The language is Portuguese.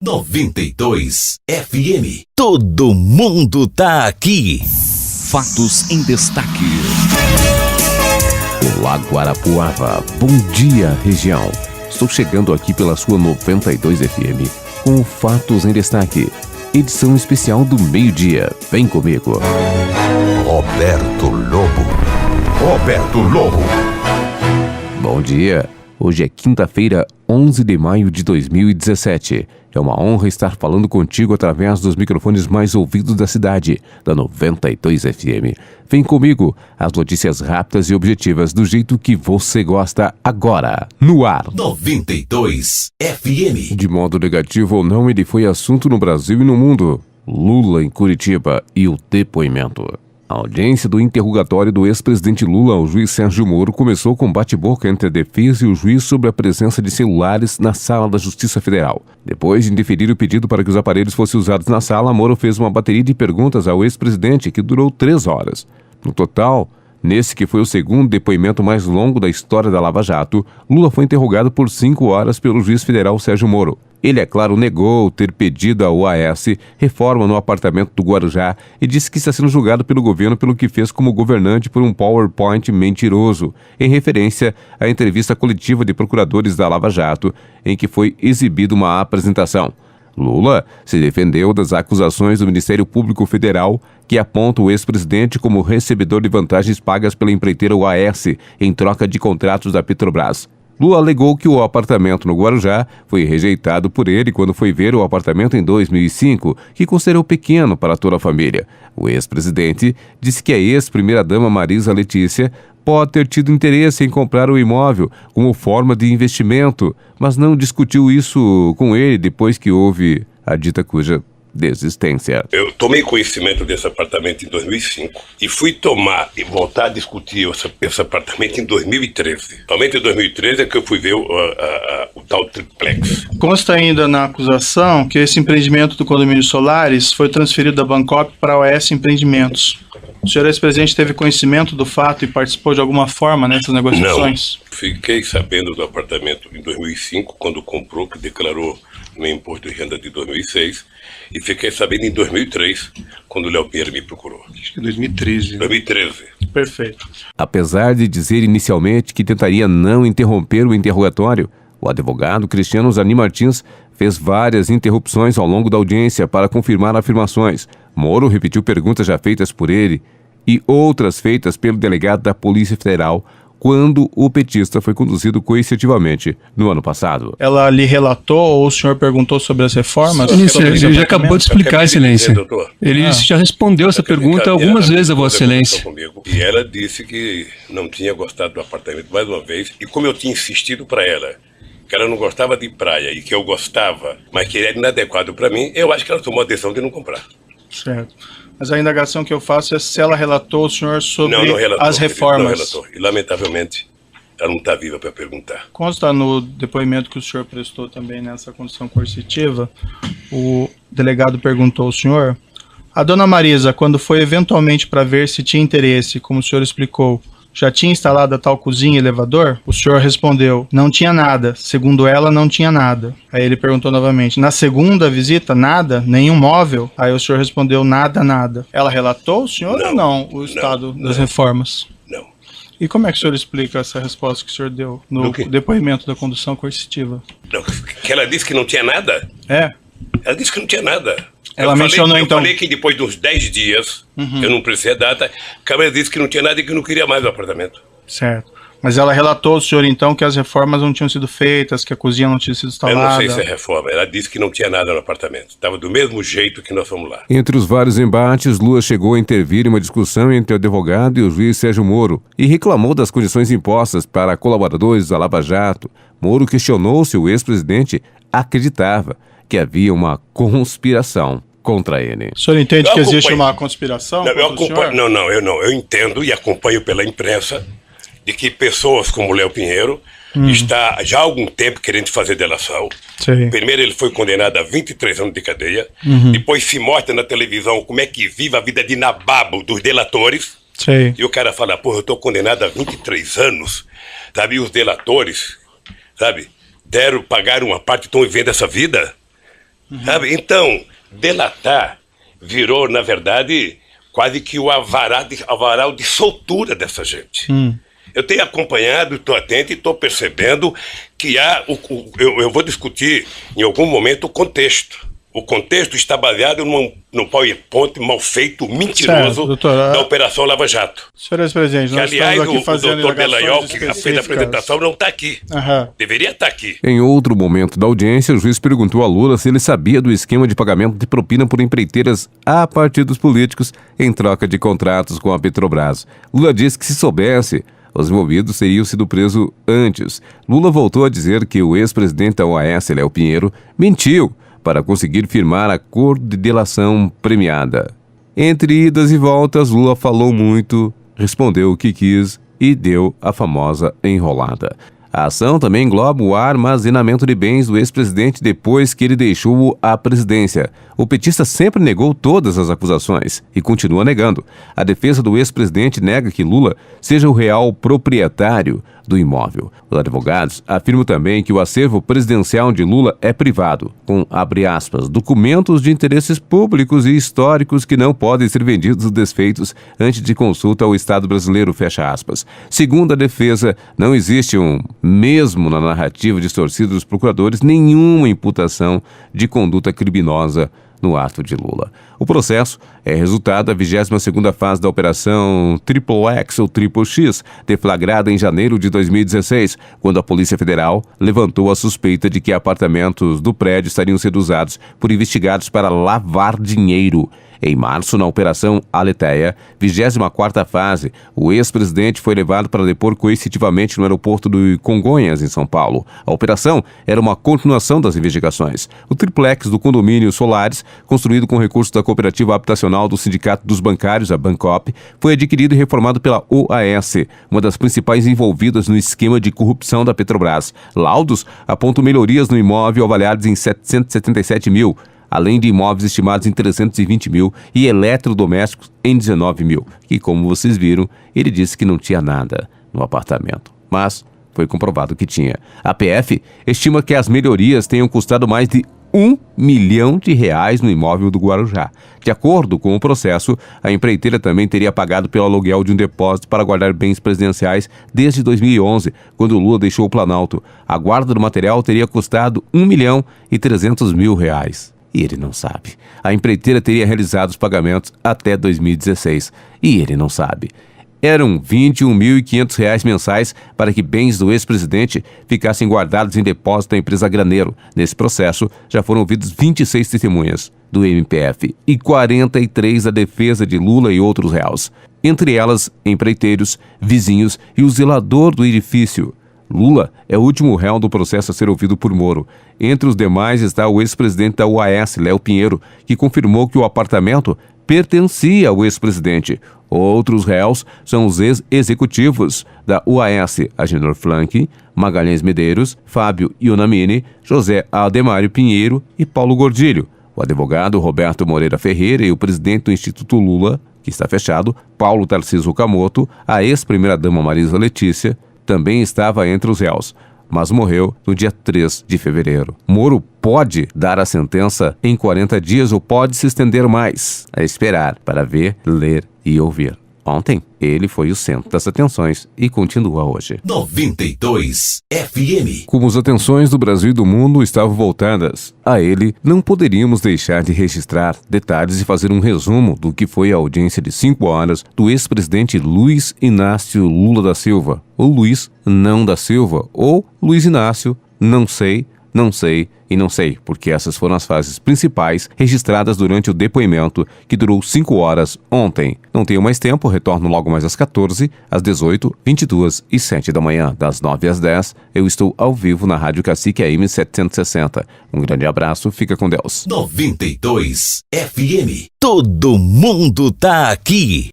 92 FM. Todo mundo tá aqui. Fatos em destaque. Olá, Guarapuava. Bom dia, região. Estou chegando aqui pela sua 92 FM com o Fatos em Destaque. Edição especial do meio-dia. Vem comigo. Roberto Lobo. Bom dia. Hoje é quinta-feira, 11 de maio de 2017. É uma honra estar falando contigo através dos microfones mais ouvidos da cidade, da 92 FM. Vem comigo, as notícias rápidas e objetivas do jeito que você gosta agora, no ar. 92 FM. De modo negativo ou não, ele foi assunto no Brasil e no mundo. Lula em Curitiba e o depoimento. A audiência do interrogatório do ex-presidente Lula ao juiz Sérgio Moro começou com bate-boca entre a defesa e o juiz sobre a presença de celulares na sala da Justiça Federal. Depois de indeferir o pedido para que os aparelhos fossem usados na sala, Moro fez uma bateria de perguntas ao ex-presidente que durou 3 horas. No total, nesse que foi o segundo depoimento mais longo da história da Lava Jato, Lula foi interrogado por 5 horas pelo juiz federal Sérgio Moro. Ele, é claro, negou ter pedido à OAS reforma no apartamento do Guarujá e disse que está sendo julgado pelo governo pelo que fez como governante por um PowerPoint mentiroso, em referência à entrevista coletiva de procuradores da Lava Jato, em que foi exibida uma apresentação. Lula se defendeu das acusações do Ministério Público Federal, que aponta o ex-presidente como recebedor de vantagens pagas pela empreiteira OAS em troca de contratos da Petrobras. Lula alegou que o apartamento no Guarujá foi rejeitado por ele quando foi ver o apartamento em 2005, que considerou pequeno para toda a família. O ex-presidente disse que a ex-primeira-dama Marisa Letícia pode ter tido interesse em comprar o imóvel como forma de investimento, mas não discutiu isso com ele depois que houve a dita cuja desistência. Eu tomei conhecimento desse apartamento em 2005 e fui voltar a discutir esse apartamento em 2013. Somente em 2013 é que eu fui ver o tal triplex. Consta ainda na acusação que esse empreendimento do condomínio Solares foi transferido da Bancop para a OAS Empreendimentos. O senhor ex-presidente teve conhecimento do fato e participou de alguma forma nessas negociações? Não. Fiquei sabendo do apartamento em 2005, quando comprou, que declarou no imposto de renda de 2006, e fiquei sabendo em 2003, quando o Léo Pinheiro me procurou. Acho que 2013. 2013. Perfeito. Apesar de dizer inicialmente que tentaria não interromper o interrogatório, o advogado Cristiano Zanin Martins fez várias interrupções ao longo da audiência para confirmar afirmações. Moro repetiu perguntas já feitas por ele e outras feitas pelo delegado da Polícia Federal quando o petista foi conduzido coercitivamente no ano passado. Ela lhe relatou ou o senhor perguntou sobre as reformas? Ele já acabou de explicar, Excelência. Ele já respondeu essa pergunta algumas vezes a Vossa Excelência. E ela disse que não tinha gostado do apartamento mais uma vez, e como eu tinha insistido para ela que ela não gostava de praia e que eu gostava, mas que era inadequado para mim, eu acho que ela tomou a decisão de não comprar. Certo. Mas a indagação que eu faço é se ela relatou ao senhor sobre não relatou, as reformas. Não relatou. E, lamentavelmente, ela não está viva para perguntar. Consta no depoimento que o senhor prestou também nessa condição coercitiva, o delegado perguntou ao senhor: a dona Marisa, quando foi eventualmente para ver se tinha interesse, como o senhor explicou, já tinha instalado a tal cozinha e elevador? O senhor respondeu: não tinha nada. Segundo ela, não tinha nada. Aí ele perguntou novamente: na segunda visita, nada? Nenhum móvel? Aí o senhor respondeu: nada. Ela relatou, o senhor, ou não o estado das reformas? Não. E como é que o senhor explica essa resposta que o senhor deu no depoimento da condução coercitiva? Não, que ela disse que não tinha nada? É. Ela disse que não tinha nada. Ela mencionou então... Eu falei que depois de uns 10 dias, eu não precisei a data, a Câmara disse que não tinha nada e que não queria mais o apartamento. Certo. Mas ela relatou ao senhor então que as reformas não tinham sido feitas, que a cozinha não tinha sido instalada? Eu não sei se é reforma. Ela disse que não tinha nada no apartamento. Estava do mesmo jeito que nós fomos lá. Entre os vários embates, Lula chegou a intervir em uma discussão entre o advogado e o juiz Sérgio Moro e reclamou das condições impostas para colaboradores da Lava Jato. Moro questionou se o ex-presidente acreditava que havia uma conspiração contra ele. O senhor entende que existe uma conspiração? Eu entendo e acompanho pela imprensa de que pessoas como o Léo Pinheiro está já há algum tempo querendo fazer delação. Sim. Primeiro ele foi condenado a 23 anos de cadeia, depois se mostra na televisão como é que vive a vida de nababo dos delatores. Sim. E o cara fala: porra, eu estou condenado a 23 anos, sabe? E os delatores, sabe, pagaram uma parte e estão vivendo essa vida. Sabe? Então, delatar virou, na verdade, quase que o avaral de soltura dessa gente. Eu tenho acompanhado, estou atento e estou percebendo que há... Eu vou discutir em algum momento o contexto. O contexto está baseado num PowerPoint mal feito, mentiroso, certo, doutor, da Operação Lava Jato. Senhor ex-presidente, Que, nós aliás, estamos aqui o fazendo doutor Delayol, indagações que fez a apresentação, não está aqui. Deveria estar aqui. Em outro momento da audiência, o juiz perguntou a Lula se ele sabia do esquema de pagamento de propina por empreiteiras a partidos políticos em troca de contratos com a Petrobras. Lula disse que se soubesse, os envolvidos teriam sido presos antes. Lula voltou a dizer que o ex-presidente da OAS, Léo Pinheiro, mentiu para conseguir firmar acordo de delação premiada. Entre idas e voltas, Lula falou muito, respondeu o que quis e deu a famosa enrolada. A ação também engloba o armazenamento de bens do ex-presidente depois que ele deixou a presidência. O petista sempre negou todas as acusações e continua negando. A defesa do ex-presidente nega que Lula seja o real proprietário do imóvel. Os advogados afirmam também que o acervo presidencial de Lula é privado, com, abre aspas, documentos de interesses públicos e históricos que não podem ser vendidos ou desfeitos antes de consulta ao Estado brasileiro, fecha aspas. Segundo a defesa, não existe mesmo na narrativa distorcida dos procuradores, nenhuma imputação de conduta criminosa no ato de Lula. O processo é resultado da 22ª fase da Operação XXX ou XX, deflagrada em janeiro de 2016, quando a Polícia Federal levantou a suspeita de que apartamentos do prédio estariam sendo usados por investigados para lavar dinheiro. Em março, na Operação Aletheia, 24ª fase, o ex-presidente foi levado para depor coercitivamente no aeroporto de Congonhas, em São Paulo. A operação era uma continuação das investigações. O triplex do condomínio Solares, construído com recursos da Cooperativa Habitacional do Sindicato dos Bancários, a Bancop, foi adquirido e reformado pela OAS, uma das principais envolvidas no esquema de corrupção da Petrobras. Laudos apontam melhorias no imóvel avaliados em 777 mil, além de imóveis estimados em 320 mil e eletrodomésticos em 19 mil. E como vocês viram, ele disse que não tinha nada no apartamento, mas foi comprovado que tinha. A PF estima que as melhorias tenham custado mais de R$1 milhão no imóvel do Guarujá. De acordo com o processo, a empreiteira também teria pagado pelo aluguel de um depósito para guardar bens presidenciais desde 2011, quando Lula deixou o Planalto. A guarda do material teria custado R$1.300.000. E ele não sabe. A empreiteira teria realizado os pagamentos até 2016. E ele não sabe. Eram R$21.500 mensais para que bens do ex-presidente ficassem guardados em depósito da empresa Graneiro. Nesse processo, já foram ouvidos 26 testemunhas do MPF e 43 da defesa de Lula e outros réus. Entre elas, empreiteiros, vizinhos e o zelador do edifício. Lula é o último réu do processo a ser ouvido por Moro. Entre os demais está o ex-presidente da UAS, Léo Pinheiro, que confirmou que o apartamento pertencia ao ex-presidente. Outros réus são os ex-executivos da UAS, Agenor Flanck, Magalhães Medeiros, Fábio Ionamini, José Aldemário Pinheiro e Paulo Gordilho. O advogado Roberto Moreira Ferreira e o presidente do Instituto Lula, que está fechado, Paulo Tarcísio Okamoto, a ex-primeira-dama Marisa Letícia, também estava entre os réus, mas morreu no dia 3 de fevereiro. Moro pode dar a sentença em 40 dias ou pode se estender mais. A esperar para ver, ler e ouvir. Ontem, ele foi o centro das atenções e continua hoje. 92 FM. Como as atenções do Brasil e do mundo estavam voltadas a ele, não poderíamos deixar de registrar detalhes e fazer um resumo do que foi a audiência de 5 horas do ex-presidente Luiz Inácio Lula da Silva, ou Luiz não da Silva, ou Luiz Inácio, não sei, e não sei, porque essas foram as fases principais registradas durante o depoimento, que durou 5 horas ontem. Não tenho mais tempo, retorno logo mais às 14, às 18, 22 e 7 da manhã. Das 9 às 10, eu estou ao vivo na Rádio Cacique AM 760. Um grande abraço, fica com Deus. 92 FM. Todo mundo tá aqui.